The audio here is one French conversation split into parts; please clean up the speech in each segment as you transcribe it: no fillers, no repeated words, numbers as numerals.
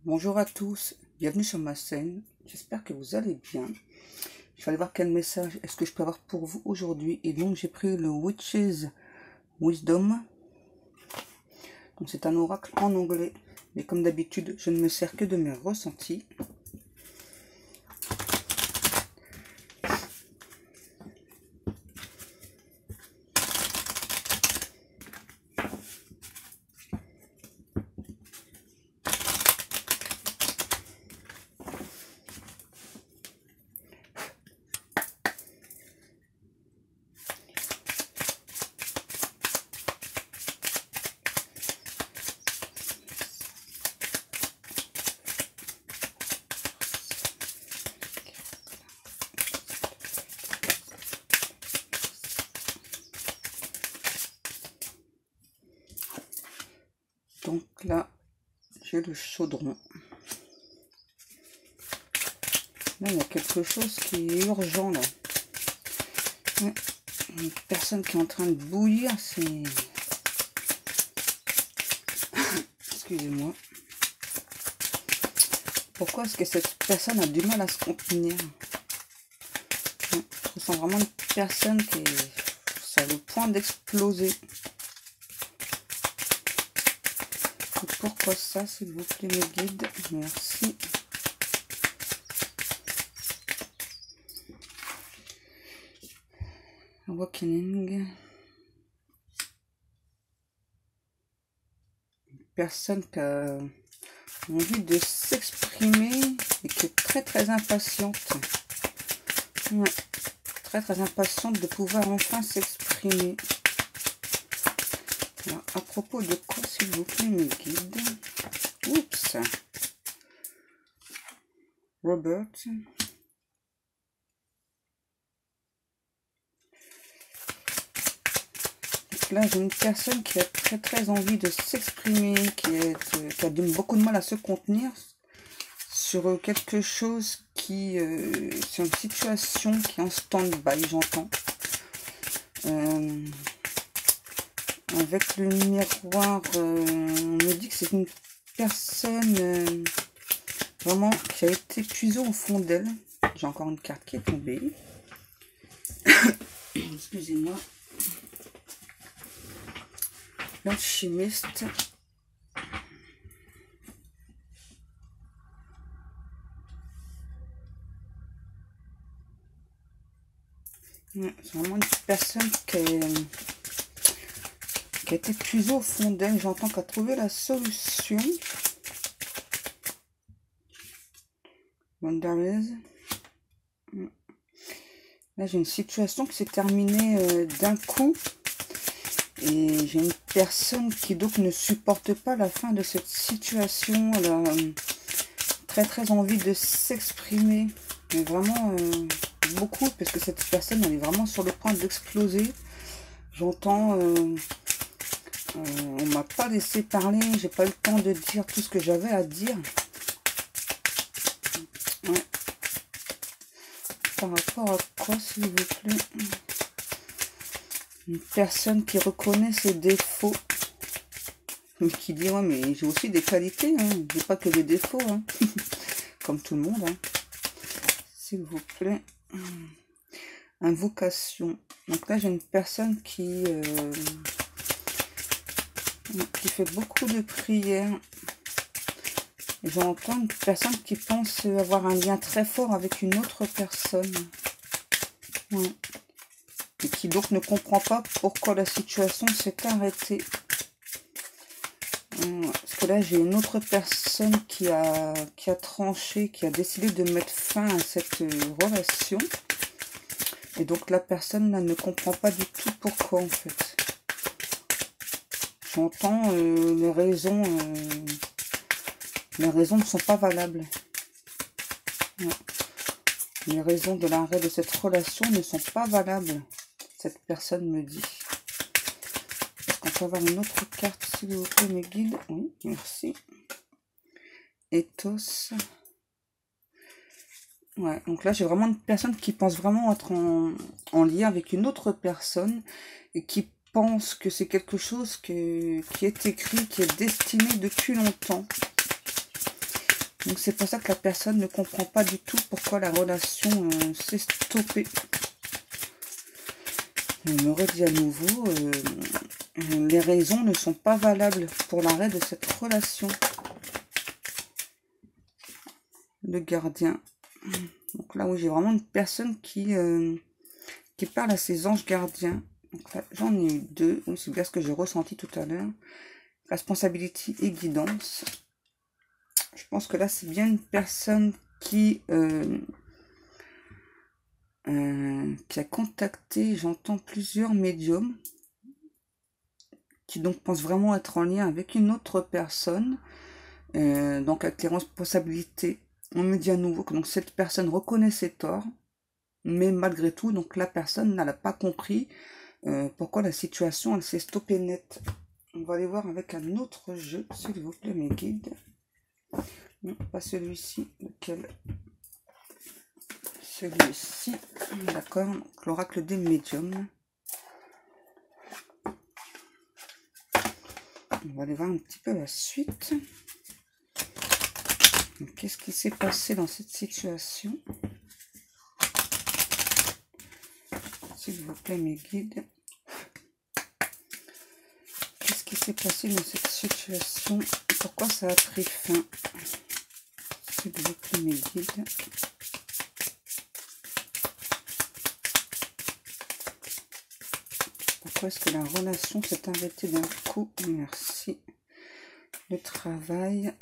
Bonjour à tous, bienvenue sur ma chaîne, j'espère que vous allez bien. Je vais aller voir quel message est-ce que je peux avoir pour vous aujourd'hui. Et donc j'ai pris le Witch's Wisdom. Donc c'est un oracle en anglais, mais comme d'habitude je ne me sers que de mes ressentis. Donc là, j'ai le chaudron. Là, il y a quelque chose qui est urgent, là. Une personne qui est en train de bouillir, c'est... Excusez-moi. Pourquoi est-ce que cette personne a du mal à se contenir? Je ressens vraiment une personne qui est sur le point d'exploser. Pourquoi ça, s'il vous plaît, mes guides? Merci. Awakening. Une personne qui a envie de s'exprimer et qui est très impatiente. Ouais. Très impatiente de pouvoir enfin s'exprimer. Alors, à propos de quoi, s'il vous plaît, mes guides? Oups. Robert. Donc là, j'ai une personne qui a très envie de s'exprimer, qui a beaucoup de mal à se contenir sur quelque chose qui... sur une situation qui est en stand-by, j'entends. Avec le miroir, on me dit que c'est une personne vraiment qui a été puisée au fond d'elle. J'ai encore une carte qui est tombée. Excusez-moi. L'alchimiste. Ouais, c'est vraiment une personne qui a été puisée au fond d'elle. J'entends qu'elle a trouvé la solution. Wonderless. Là, j'ai une situation qui s'est terminée d'un coup. Et j'ai une personne qui donc ne supporte pas la fin de cette situation. Elle a très envie de s'exprimer. Mais vraiment beaucoup, parce que cette personne, elle est vraiment sur le point d'exploser. J'entends... on m'a pas laissé parler, j'ai pas eu le temps de dire tout ce que j'avais à dire. Ouais. Par rapport à quoi, s'il vous plaît? Une personne qui reconnaît ses défauts. Mais qui dit, ouais, mais j'ai aussi des qualités, hein. J'ai pas que des défauts, hein. Comme tout le monde, hein. S'il vous plaît. Invocation. Donc là, j'ai une personne qui fait beaucoup de prières. J'entends une personne qui pense avoir un lien très fort avec une autre personne. Ouais. Et qui donc ne comprend pas pourquoi la situation s'est arrêtée. Parce que là, j'ai une autre personne qui a tranché, qui a décidé de mettre fin à cette relation. Et donc la personne là, ne comprend pas du tout pourquoi, en fait. J'entends les raisons ne sont pas valables. Ouais. Les raisons de l'arrêt de cette relation ne sont pas valables. Cette personne me dit. Est-ce qu'on peut avoir une autre carte, s'il vous plaît, mes guides? Oui, merci. Ethos. Ouais, donc là, j'ai vraiment une personne qui pense vraiment être en lien avec une autre personne et qui pense que c'est quelque chose qui est écrit, qui est destiné depuis longtemps. Donc c'est pour ça que la personne ne comprend pas du tout pourquoi la relation s'est stoppée. On me redit à nouveau, les raisons ne sont pas valables pour l'arrêt de cette relation. Le gardien. Donc là, oui, j'ai vraiment une personne qui parle à ses anges gardiens. Donc là, j'en ai eu deux. Oui, c'est bien ce que j'ai ressenti tout à l'heure. Responsabilité et guidance. Je pense que là, c'est bien une personne qui a contacté, j'entends plusieurs médiums, qui donc pense vraiment être en lien avec une autre personne, donc avec les responsabilités. On me dit à nouveau que donc, cette personne reconnaît ses torts, mais malgré tout, donc la personne n'a pas compris pourquoi la situation elle s'est stoppée net. On va aller voir avec un autre jeu, s'il vous plaît, mes guides. Non, pas celui-ci, lequel? Celui-ci, d'accord, l'oracle des médiums. On va aller voir un petit peu la suite. Qu'est-ce qui s'est passé dans cette situation? S'il vous plaît, mes guides. Qu'est-ce qui s'est passé dans cette situation? Pourquoi ça a pris fin? S'il vous plaît, mes guides. Pourquoi est-ce que la relation s'est arrêtée d'un coup? Merci. Le travail.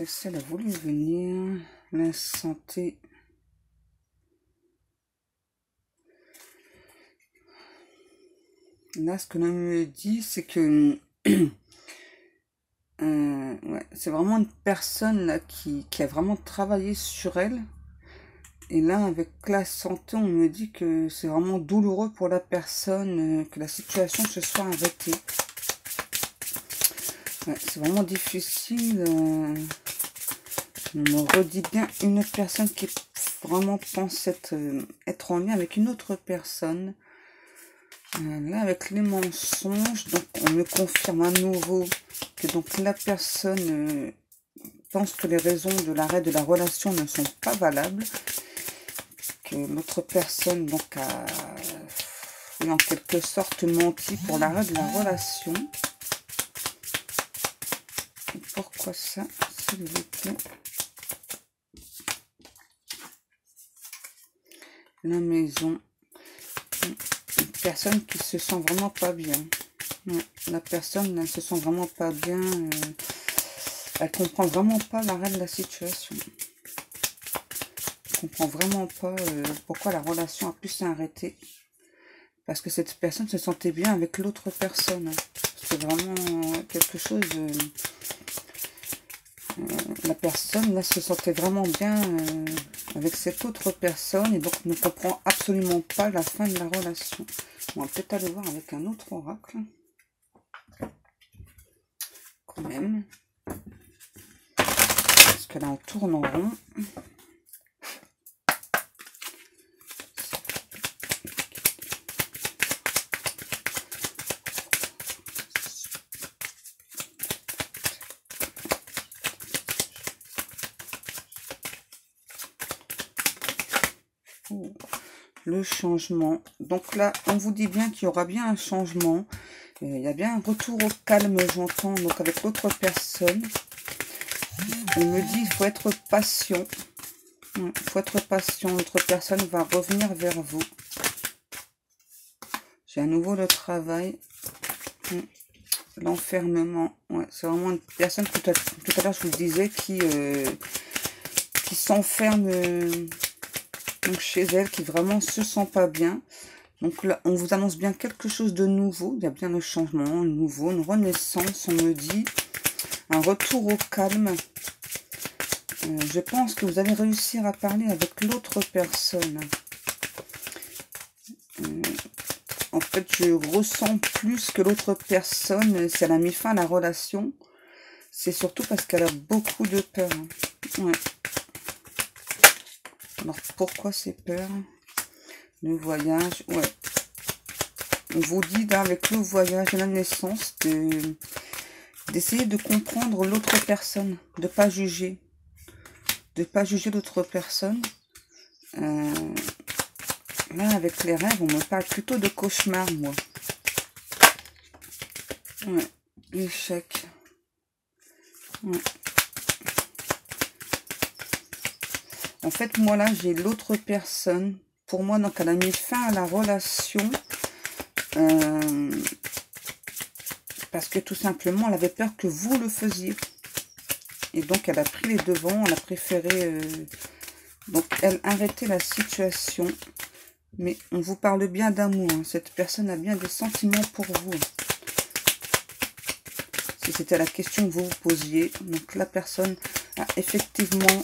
Celle a voulu venir. La santé. Là, ce que l'on me dit, c'est que ouais, c'est vraiment une personne là, qui a vraiment travaillé sur elle. Et là, avec la santé, on me dit que c'est vraiment douloureux pour la personne, que la situation se soit arrêtée. Ouais, c'est vraiment difficile. On me redit bien une personne qui vraiment pense être en lien avec une autre personne. Là, avec les mensonges, donc on me confirme à nouveau que donc la personne pense que les raisons de l'arrêt de la relation ne sont pas valables. Que l'autre personne donc a en quelque sorte menti pour l'arrêt de la relation. Et pourquoi ça, s'il vous plaît? La maison. Une personne qui se sent vraiment pas bien. Ouais, la personne ne se sent vraiment pas bien. Elle comprend vraiment pas l'arrêt de la situation. Elle comprend vraiment pas pourquoi la relation a pu s'arrêter. Parce que cette personne se sentait bien avec l'autre personne. C'est vraiment quelque chose... la personne là se sentait vraiment bien avec cette autre personne et donc ne comprend absolument pas la fin de la relation. On va peut-être aller voir avec un autre oracle. Quand même. Parce que là on tourne en rond. Le changement. Donc là, on vous dit bien qu'il y aura bien un changement. Il y a bien un retour au calme, j'entends, donc avec l'autre personne. On me dit il faut être patient. Il faut être patient. L'autre personne va revenir vers vous. J'ai à nouveau le travail. L'enfermement. Ouais, c'est vraiment une personne, tout à l'heure, je vous le disais, qui s'enferme... donc chez elle, qui vraiment se sent pas bien. Donc là, on vous annonce bien quelque chose de nouveau. Il y a bien le changement, nouveau, une renaissance. On me dit un retour au calme. Je pense que vous allez réussir à parler avec l'autre personne. En fait, je ressens plus que l'autre personne, si elle a mis fin à la relation, c'est surtout parce qu'elle a beaucoup de peur. Ouais. Alors, pourquoi ces peurs? Le voyage, ouais. on vous dit là, avec le voyage et la naissance, d'essayer de comprendre l'autre personne, de pas juger l'autre personne. Là, avec les rêves, on me parle plutôt de cauchemar, moi. Ouais, échec. Ouais. En fait, moi, là, j'ai l'autre personne. Pour moi, donc, elle a mis fin à la relation. Parce que, tout simplement, elle avait peur que vous le faisiez. Et donc, elle a pris les devants. Elle a préféré... donc, elle arrêtait la situation. Mais on vous parle bien d'amour. Hein. Cette personne a bien des sentiments pour vous. Si c'était la question que vous vous posiez. Donc, la personne a effectivement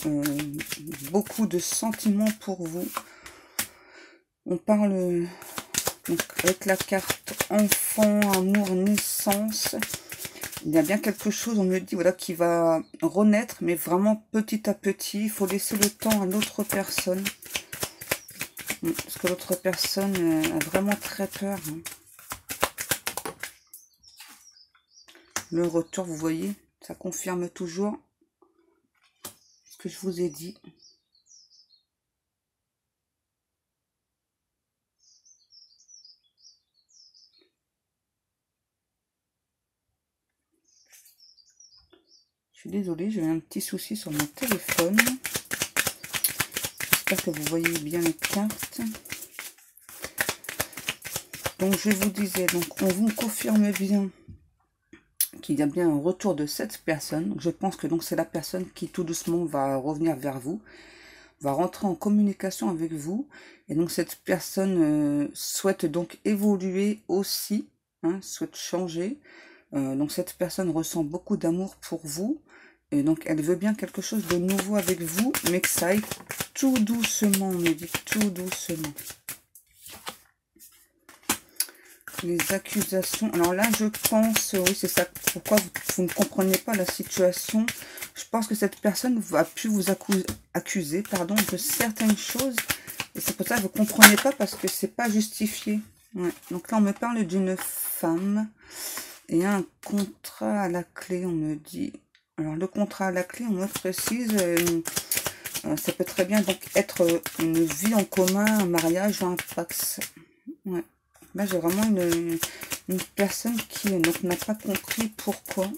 beaucoup de sentiments pour vous. On parle donc, avec la carte enfant, amour, naissance. Il y a bien quelque chose, on me dit, voilà, qui va renaître, mais vraiment petit à petit. Il faut laisser le temps à l'autre personne. Parce que l'autre personne a vraiment très peur. Hein. Le retour, vous voyez, ça confirme toujours ce que je vous ai dit. Je suis désolée, j'ai un petit souci sur mon téléphone. J'espère que vous voyez bien les cartes. Donc, je vous disais, donc on vous confirme bien qu'il y a bien un retour de cette personne. Donc, je pense que donc c'est la personne qui tout doucement va revenir vers vous, va rentrer en communication avec vous. Et donc, cette personne souhaite donc évoluer aussi, hein, souhaite changer. Donc, cette personne ressent beaucoup d'amour pour vous. Et donc, elle veut bien quelque chose de nouveau avec vous, mais que ça aille tout doucement, on me dit tout doucement. Les accusations. Alors là, je pense, oui, c'est ça. Pourquoi vous ne comprenez pas la situation? Je pense que cette personne a pu vous accuser, pardon, de certaines choses. Et c'est pour ça que vous ne comprenez pas, parce que c'est pas justifié. Ouais. Donc là, on me parle d'une femme. Et un contrat à la clé, on me dit... Alors, le contrat à la clé, on me précise, ça peut très bien donc être une vie en commun, un mariage ou un pax. Ouais. Là, j'ai vraiment une personne qui donc n'a pas compris pourquoi.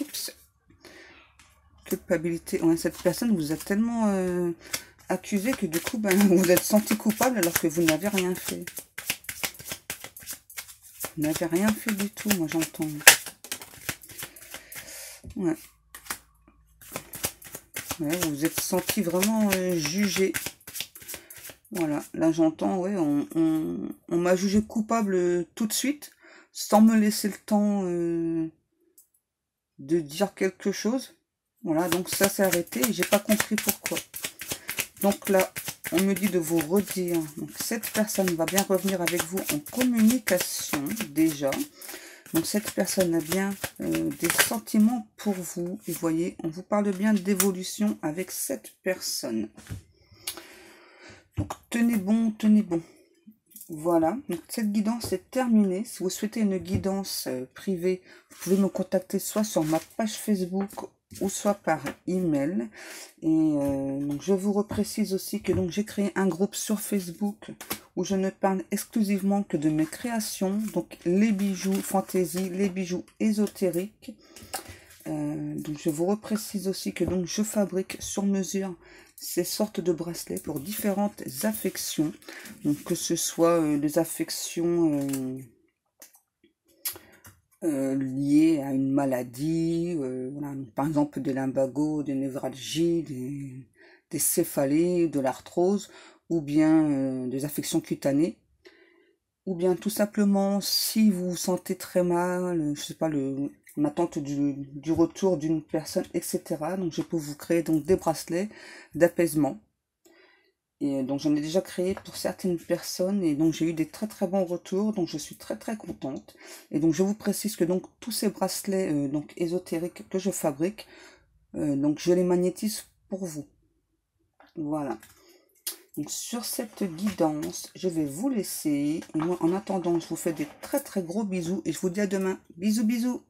Oups. Culpabilité. Ouais, cette personne vous a tellement accusé que du coup, ben, vous êtes senti coupable alors que vous n'avez rien fait. Vous n'avez rien fait du tout, moi j'entends. Ouais. Ouais, vous vous êtes senti vraiment jugé. Voilà, là j'entends, ouais, on m'a jugé coupable tout de suite, sans me laisser le temps de dire quelque chose. Voilà, donc ça s'est arrêté et j'ai pas compris pourquoi. Donc là, on me dit de vous redire, donc cette personne va bien revenir avec vous en communication déjà. Donc cette personne a bien des sentiments pour vous. Et vous voyez, on vous parle bien d'évolution avec cette personne. Donc tenez bon, tenez bon. Voilà, donc cette guidance est terminée. Si vous souhaitez une guidance privée, vous pouvez me contacter soit sur ma page Facebook ou soit par email. Et donc je vous reprécise aussi que donc j'ai créé un groupe sur Facebook où je ne parle exclusivement que de mes créations, donc les bijoux fantaisie, les bijoux ésotériques. Donc je vous reprécise aussi que donc je fabrique sur mesure ces sortes de bracelets pour différentes affections, donc que ce soit des affections liées à une maladie, voilà, donc, par exemple des lumbagos, des névralgies, des céphalées, de l'arthrose, ou bien des affections cutanées, ou bien tout simplement si vous vous sentez très mal, je sais pas, en attente du retour d'une personne, etc. Donc je peux vous créer donc des bracelets d'apaisement. Et donc j'en ai déjà créé pour certaines personnes et donc j'ai eu des très très bons retours, donc je suis très très contente. Et donc je vous précise que donc tous ces bracelets donc ésotériques que je fabrique, donc je les magnétise pour vous. Voilà. Donc, sur cette guidance, je vais vous laisser. Et moi, en attendant, je vous fais des très très gros bisous. Et je vous dis à demain. Bisous, bisous.